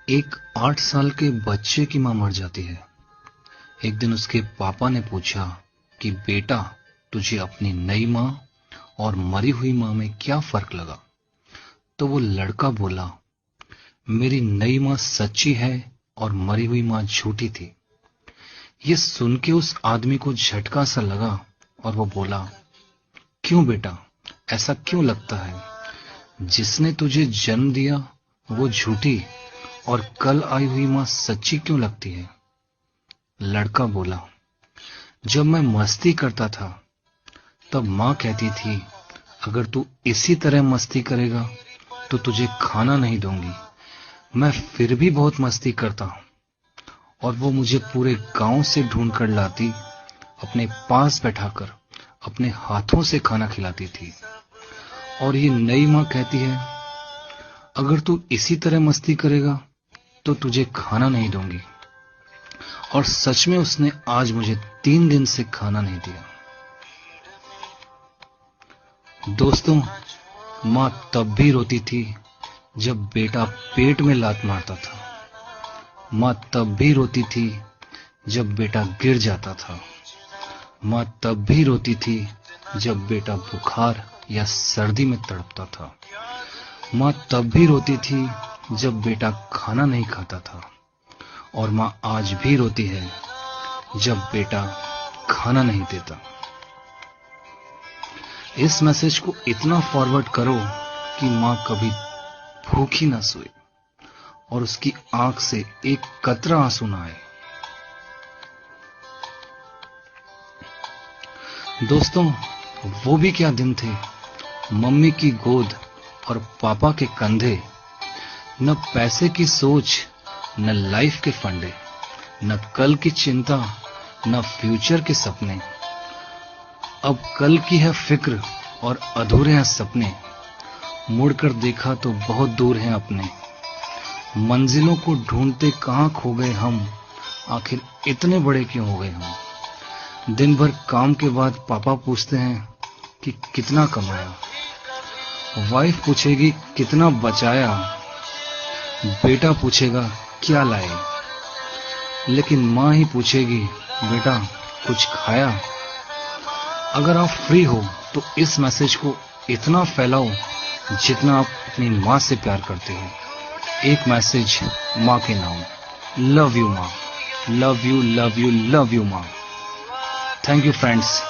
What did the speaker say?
एक 8 साल के बच्चे की मां मर जाती है। एक दिन उसके पापा ने पूछा कि बेटा, तुझे अपनी नई मां और मरी हुई मां में क्या फर्क लगा? तो वो लड़का बोला, मेरी नई मां सच्ची है और मरी हुई मां झूठी थी। ये सुन के उस आदमी को झटका सा लगा और वो बोला, क्यों बेटा, ऐसा क्यों लगता है? जिसने तुझे जन्म दिया वो झूठी और कल आई हुई मां सच्ची क्यों लगती है? लड़का बोला, जब मैं मस्ती करता था तब मां कहती थी, अगर तू इसी तरह मस्ती करेगा तो तुझे खाना नहीं दूंगी। मैं फिर भी बहुत मस्ती करता और वो मुझे पूरे गांव से ढूंढ कर लाती, अपने पास बैठाकर अपने हाथों से खाना खिलाती थी। और ये नई मां कहती है, अगर तू इसी तरह मस्ती करेगा तो तुझे खाना नहीं दूंगी। और सच में उसने आज मुझे 3 दिन से खाना नहीं दिया। दोस्तों, मां तब भी रोती थी जब बेटा पेट में लात मारता था। मां तब भी रोती थी जब बेटा गिर जाता था। मां तब भी रोती थी जब बेटा बुखार या सर्दी में तड़पता था। मां तब भी रोती थी जब बेटा खाना नहीं खाता था। और मां आज भी रोती है जब बेटा खाना नहीं देता। इस मैसेज को इतना फॉरवर्ड करो कि मां कभी भूखी ना सोए और उसकी आंख से एक कतरा आंसू ना आए। दोस्तों, वो भी क्या दिन थे, मम्मी की गोद और पापा के कंधे। न पैसे की सोच, न लाइफ के फंडे, न कल की चिंता, न फ्यूचर के सपने। अब कल की है फिक्र और अधूरे हैं सपने। मुड़कर देखा तो बहुत दूर हैं अपने। मंजिलों को ढूंढते कहां खो गए हम, आखिर इतने बड़े क्यों हो गए हम? दिन भर काम के बाद पापा पूछते हैं कि कितना कमाया। वाइफ पूछेगी कितना बचाया। बेटा पूछेगा क्या लाए। लेकिन मां ही पूछेगी, बेटा कुछ खाया? अगर आप फ्री हो तो इस मैसेज को इतना फैलाओ जितना आप अपनी मां से प्यार करते हो। एक मैसेज मां के नाम। लव यू मां, love you love you love you मां। Thank you friends.